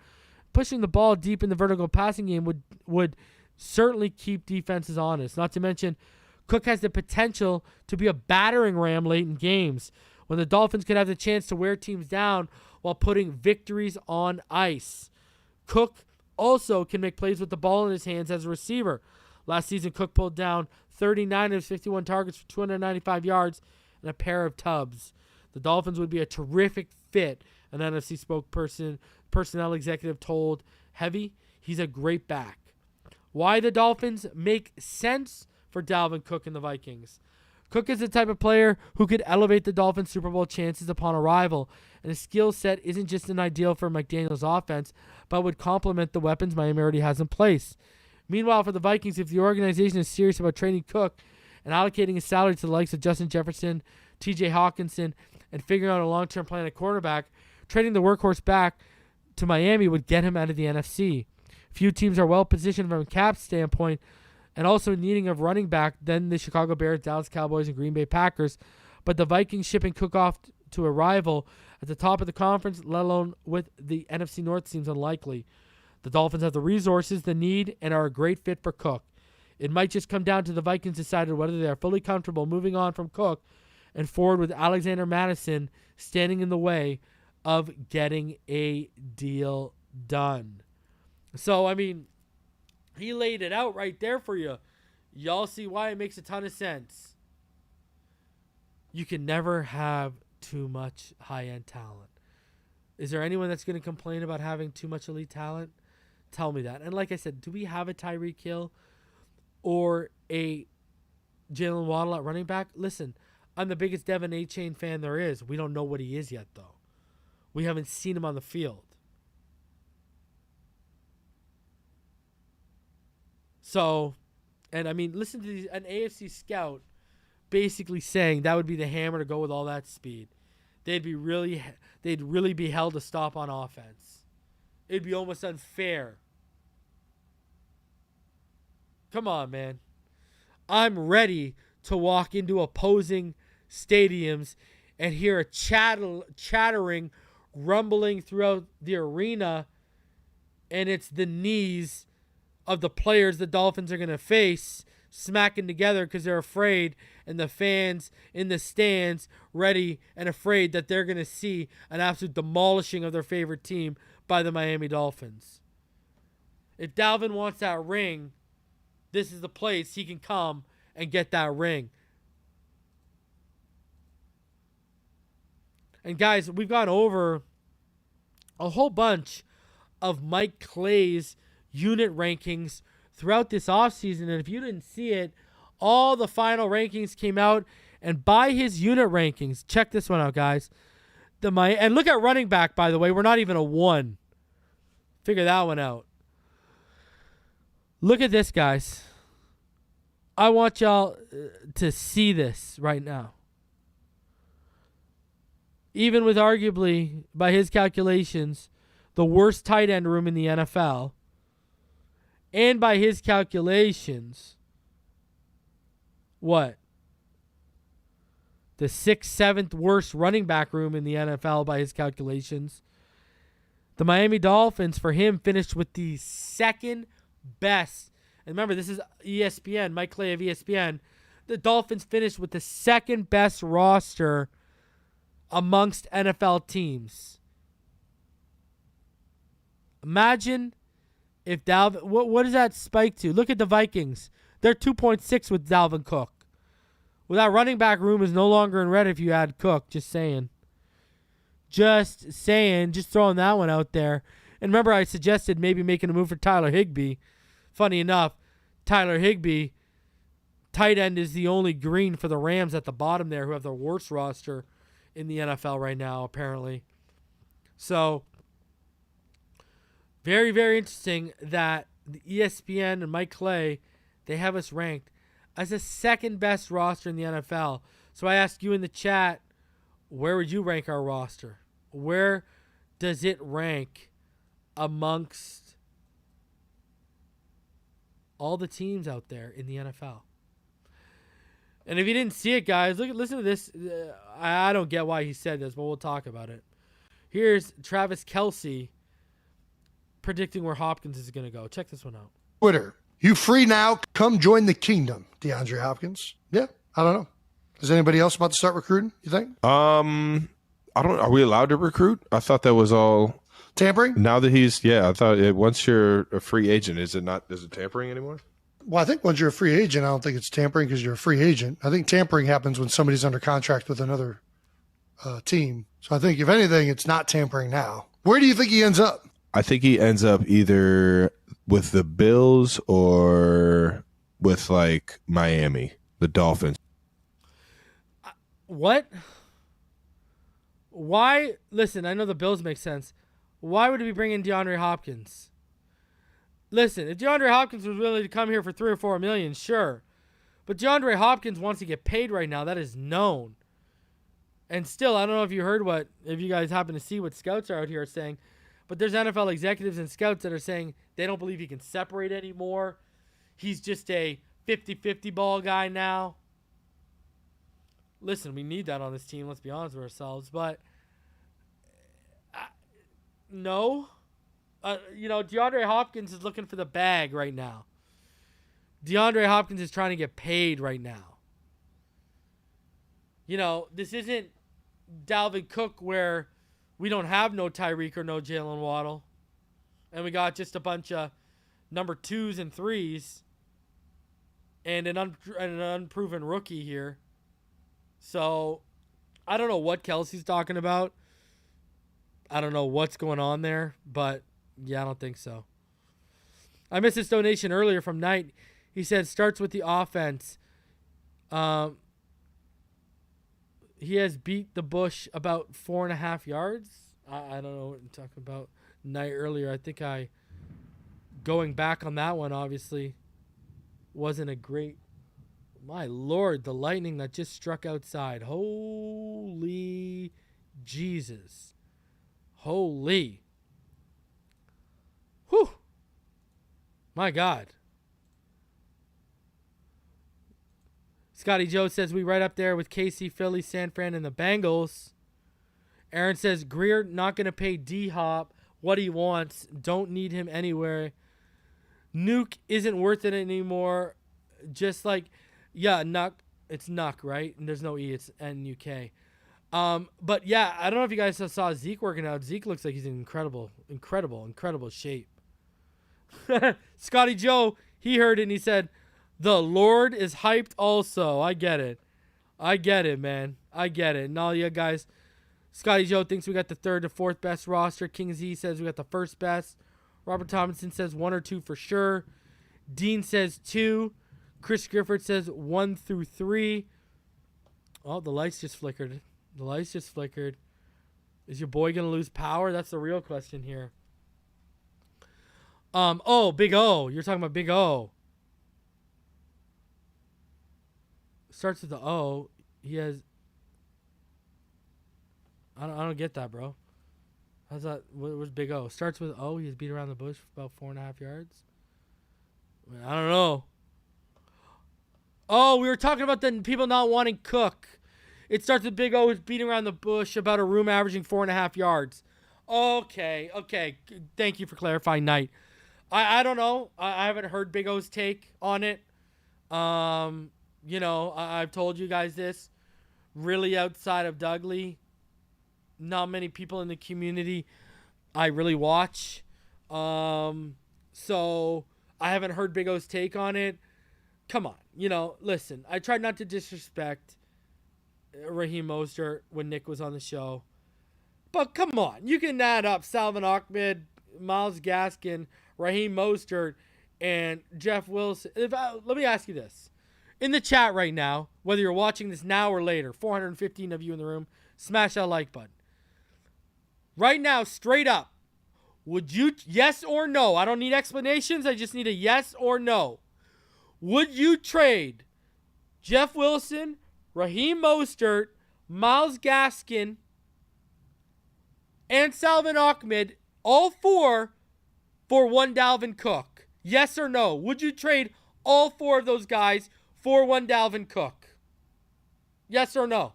pushing the ball deep in the vertical passing game would certainly keep defenses honest. Not to mention, Cook has the potential to be a battering ram late in games, when the Dolphins could have the chance to wear teams down while putting victories on ice. Cook also can make plays with the ball in his hands as a receiver. Last season, Cook pulled down 39 of his 51 targets for 295 yards and a pair of tubs. The Dolphins would be a terrific fit, an NFC personnel executive told Heavy. He's a great back. Why the Dolphins make sense for Dalvin Cook and the Vikings. Cook is the type of player who could elevate the Dolphins' Super Bowl chances upon arrival, and his skill set isn't just an ideal for McDaniel's offense, but would complement the weapons Miami already has in place. Meanwhile, for the Vikings, if the organization is serious about trading Cook and allocating his salary to the likes of Justin Jefferson, TJ Hawkinson, and figuring out a long-term plan at quarterback, trading the workhorse back to Miami would get him out of the NFC. Few teams are well positioned from a cap standpoint and also needing of running back than the Chicago Bears, Dallas Cowboys, and Green Bay Packers. But the Vikings shipping Cook off to a rival at the top of the conference, let alone with the NFC North, seems unlikely. The Dolphins have the resources, the need, and are a great fit for Cook. It might just come down to the Vikings deciding whether they are fully comfortable moving on from Cook and forward with Alexander Mattison standing in the way of getting a deal done. So, I mean, he laid it out right there for you. Y'all see why it makes a ton of sense. You can never have too much high-end talent. Is there anyone that's going to complain about having too much elite talent? Tell me that. And like I said, do we have a Tyreek Hill or a Jalen Waddle at running back? Listen, I'm the biggest Devin A-Chain fan there is. We don't know what he is yet, though. We haven't seen him on the field. So, and I mean, listen to these, an AFC scout basically saying that would be the hammer to go with all that speed. They'd really be held to stop on offense. It'd be almost unfair. Come on, man. I'm ready to walk into opposing stadiums and hear a chattering, rumbling throughout the arena, and it's the knees of the players the Dolphins are going to face smacking together because they're afraid, and the fans in the stands ready and afraid that they're going to see an absolute demolishing of their favorite team by the Miami Dolphins. If Dalvin wants that ring, this is the place he can come and get that ring. And guys, we've gone over a whole bunch of Mike Clay's unit rankings throughout this offseason. And if you didn't see it, all the final rankings came out. And by his unit rankings, check this one out, guys. And look at running back, by the way. We're not even a 1. Figure that one out. Look at this, guys. I want y'all to see this right now. Even with arguably, by his calculations, the worst tight end room in the NFL, and by his calculations, what? The 6th, 7th worst running back room in the NFL by his calculations. The Miami Dolphins, for him, finished with the second best. And remember, this is ESPN, Mike Clay of ESPN. The Dolphins finished with the second best roster amongst NFL teams. Imagine if Dalvin... What does that spike to? Look at the Vikings. They're 2.6 with Dalvin Cook. Well, that running back room is no longer in red if you add Cook. Just saying. Just saying. Just throwing that one out there. And remember, I suggested maybe making a move for Tyler Higbee. Funny enough, Tyler Higbee, tight end, is the only green for the Rams at the bottom there, who have the worst roster in the NFL right now, apparently. So, very, very interesting that the ESPN and Mike Clay, they have us ranked as the second best roster in the NFL. So I ask you in the chat, where would you rank our roster? Where does it rank amongst all the teams out there in the NFL? And if you didn't see it, guys, listen to this. I don't get why he said this, but we'll talk about it. Here's Travis Kelce predicting where Hopkins is going to go. Check this one out. Twitter. You free now. Come join the kingdom, DeAndre Hopkins. Yeah, I don't know. Is anybody else about to start recruiting, you think? I don't. Are we allowed to recruit? I thought that was all tampering. Now that I thought once you're a free agent, is it tampering anymore? Well, I think once you're a free agent, I don't think it's tampering because you're a free agent. I think tampering happens when somebody's under contract with another team. So I think, if anything, it's not tampering now. Where do you think he ends up? I think he ends up either with the Bills or with like Miami, the Dolphins. What? Why? Listen, I know the Bills make sense. Why would we bring in DeAndre Hopkins? Listen, if DeAndre Hopkins was willing to come here for $3 or $4 million, sure. But DeAndre Hopkins wants to get paid right now. That is known. And still, I don't know if you heard if you guys happen to see what scouts are out here saying, but there's NFL executives and scouts that are saying they don't believe he can separate anymore. He's just a 50-50 ball guy now. Listen, we need that on this team, let's be honest with ourselves. But, no. DeAndre Hopkins is looking for the bag right now. DeAndre Hopkins is trying to get paid right now. This isn't Dalvin Cook where we don't have no Tyreek or no Jalen Waddle. And we got just a bunch of number 2s and 3s and an unproven rookie here. So, I don't know what Kelce's talking about. I don't know what's going on there, but yeah, I don't think so. I missed this donation earlier from Knight. He said, starts with the offense. He has beat the Bush about 4.5 yards. I don't know what I'm talking about. Knight earlier. I think going back on that one, obviously, wasn't a great... My Lord, the lightning that just struck outside. Holy Jesus. Holy. Whew. My God. Scotty Joe says we right up there with KC, Philly, San Fran, and the Bengals. Aaron says Greer not going to pay D-Hop what he wants. Don't need him anywhere. Nuke isn't worth it anymore. Just like, yeah, Nuck. It's Nuck, right? And there's no E. It's N-U-K. But yeah, I don't know if you guys saw Zeke working out. Zeke looks like he's in incredible shape. Scotty Joe, he heard it and he said, the Lord is hyped also. I get it. Man. I get it. And all you guys, Scotty Joe thinks we got the 3rd to 4th best roster. King Z says we got the 1st best. Robert Tomlinson says 1 or 2 for sure. Dean says 2. Chris Griffith says 1 through 3. Oh, the lights just flickered. Is your boy going to lose power? That's the real question here. Big O. You're talking about Big O. Starts with the O. He has. I don't get that, bro. How's that? Where's Big O? Starts with O. He's beat around the bush for about 4.5 yards. I don't know. Oh, we were talking about the people not wanting Cook. It starts with Big O is beating around the bush about a room averaging 4.5 yards. Okay. Thank you for clarifying, Knight. I don't know. I haven't heard Big O's take on it. I've told you guys this. Really, outside of Dudley, not many people in the community I really watch. So I haven't heard Big O's take on it. Come on. Listen, I tried not to disrespect Raheem Mostert when Nick was on the show. But come on. You can add up Salvin Ahmed, Myles Gaskin, Raheem Mostert, and Jeff Wilson. Let me ask you this. In the chat right now, whether you're watching this now or later, 415 of you in the room, smash that like button. Right now, straight up, would you, yes or no? I don't need explanations. I just need a yes or no. Would you trade Jeff Wilson, Raheem Mostert, Myles Gaskin, and Salvin Ahmed, all four, for one Dalvin Cook? Yes or no? Would you trade all four of those guys for one Dalvin Cook? Yes or no?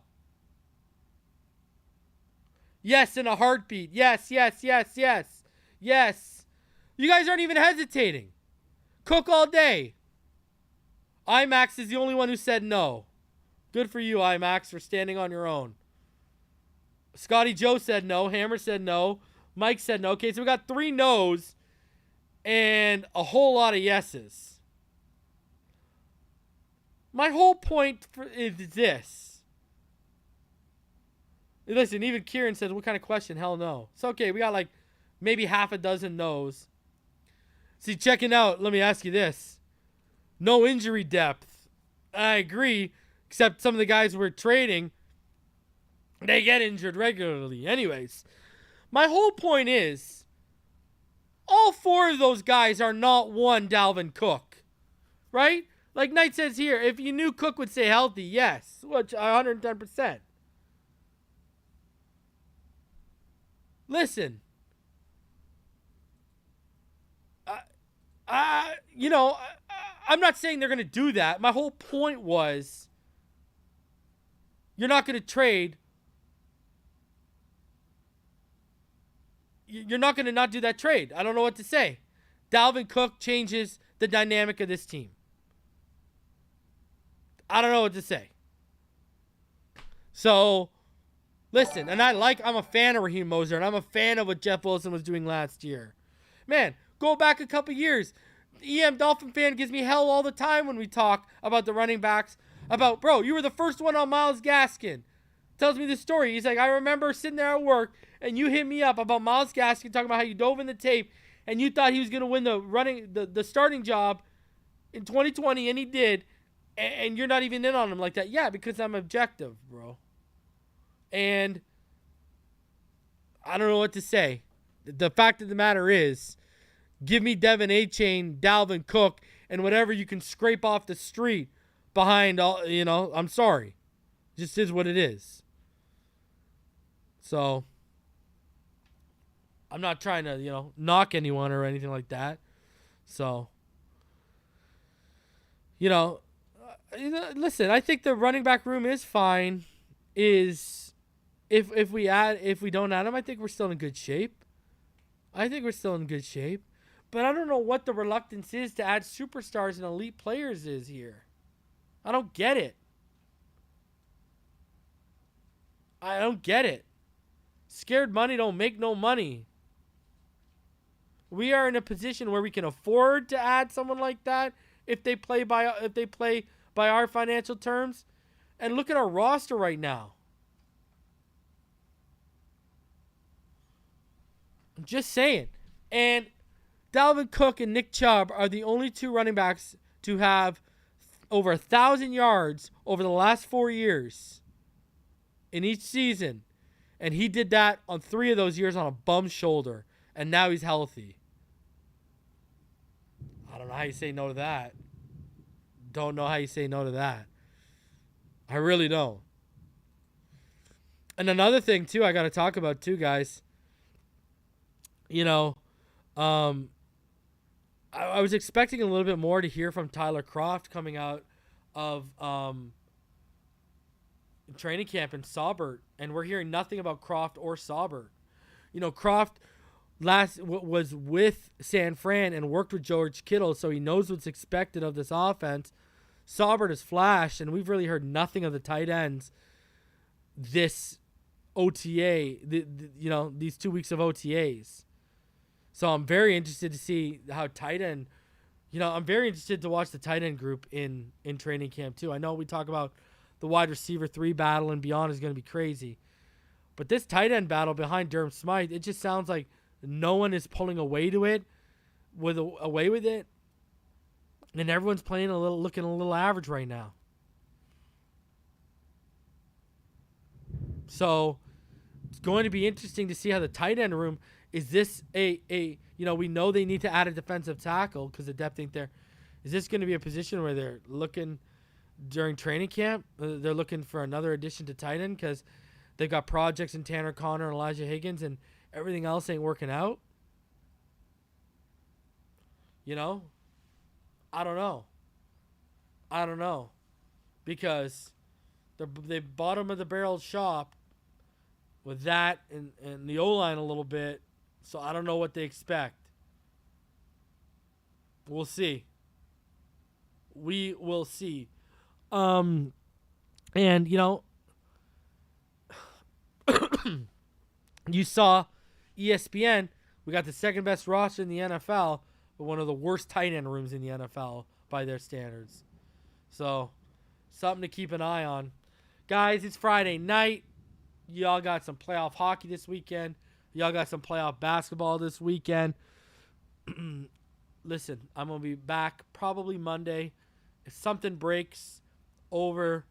Yes, in a heartbeat. Yes. You guys aren't even hesitating. Cook all day. IMAX is the only one who said no. Good for you, IMAX, for standing on your own. Scotty Joe said no. Hammer said no. Mike said no. Okay, so we got 3 no's and a whole lot of yeses. My whole point is this. Listen, even Kieran says, what kind of question? Hell no. It's okay. We got like maybe half a dozen no's. See, checking out, let me ask you this. No injury depth. I agree, except some of the guys we're trading, they get injured regularly. Anyways, my whole point is, all 4 of those guys are not one Dalvin Cook, right? Like Knight says here, if you knew Cook would stay healthy, yes, which 110%. Listen, I'm not saying they're going to do that. My whole point was, you're not going to trade. You're not going to not do that trade. I don't know what to say. Dalvin Cook changes the dynamic of this team. I don't know what to say. So, listen, and I'm a fan of Raheem Mostert, and I'm a fan of what Jeff Wilson was doing last year. Man, go back a couple years. The EM Dolphin fan gives me hell all the time when we talk about the running backs. About, bro, you were the first one on Myles Gaskin. Tells me this story. He's like, I remember sitting there at work, and you hit me up about Myles Gaskin, talking about how you dove in the tape, and you thought he was going to win the starting job in 2020, and he did, and you're not even in on him like that. Yeah, because I'm objective, bro. And I don't know what to say. The fact of the matter is, give me Devin A-Chain, Dalvin Cook, and whatever you can scrape off the street behind all, I'm sorry. Just is what it is. So, I'm not trying to, knock anyone or anything like that. So, listen, I think the running back room is fine. If we don't add him, I think we're still in good shape. But I don't know what the reluctance is to add superstars and elite players is here. I don't get it. Scared money don't make no money. We are in a position where we can afford to add someone like that if they play by our financial terms. And look at our roster right now. I'm just saying. And Dalvin Cook and Nick Chubb are the only 2 running backs to have over 1,000 yards over the last 4 years in each season. And he did that on 3 of those years on a bum shoulder. And now he's healthy. I don't know how you say no to that. I really don't. And another thing, too, I got to talk about, too, guys. You know, I was expecting a little bit more to hear from Tyler Kroft coming out of training camp in Saubert, and we're hearing nothing about Kroft or Saubert. You know, Kroft was with San Fran and worked with George Kittle, so he knows what's expected of this offense. Saubert has flashed, and we've really heard nothing of the tight ends this OTA, these 2 weeks of OTAs. So I'm very interested to see how tight end, I'm very interested to watch the tight end group in training camp too. I know we talk about the wide receiver 3 battle and beyond is going to be crazy. But this tight end battle behind Durham Smythe, it just sounds like no one is pulling away with it. And everyone's looking a little average right now. So it's going to be interesting to see how the tight end room, is this we know they need to add a defensive tackle because the depth ain't there. Is this going to be a position where they're looking during training camp? They're looking for another addition to tight end because they've got projects in Tanner Connor and Elijah Higgins and everything else ain't working out? I don't know. Because the bottom of the barrel shop with that and the O-line a little bit. So I don't know what they expect. We'll see. We will see. And, you saw ESPN, we got the second best roster in the NFL, but one of the worst tight end rooms in the NFL by their standards. So, something to keep an eye on. Guys, it's Friday night. Y'all got some playoff hockey this weekend. Y'all got some playoff basketball this weekend. Listen, I'm going to be back probably Monday. If something breaks over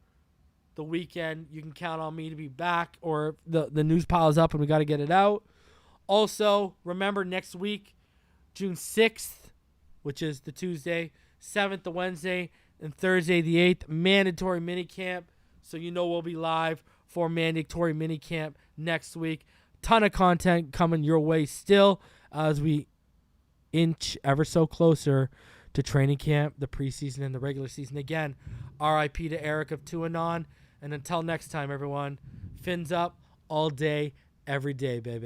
the weekend, you can count on me to be back, or the news piles up and we got to get it out. Also, remember next week, June 6th, which is the Tuesday, 7th the Wednesday, and Thursday the 8th, mandatory minicamp. So we'll be live for mandatory minicamp next week. Ton of content coming your way still as we inch ever so closer to training camp, the preseason, and the regular season. Again, RIP to Eric of TuAnon. And until next time, everyone, fins up all day, every day, baby.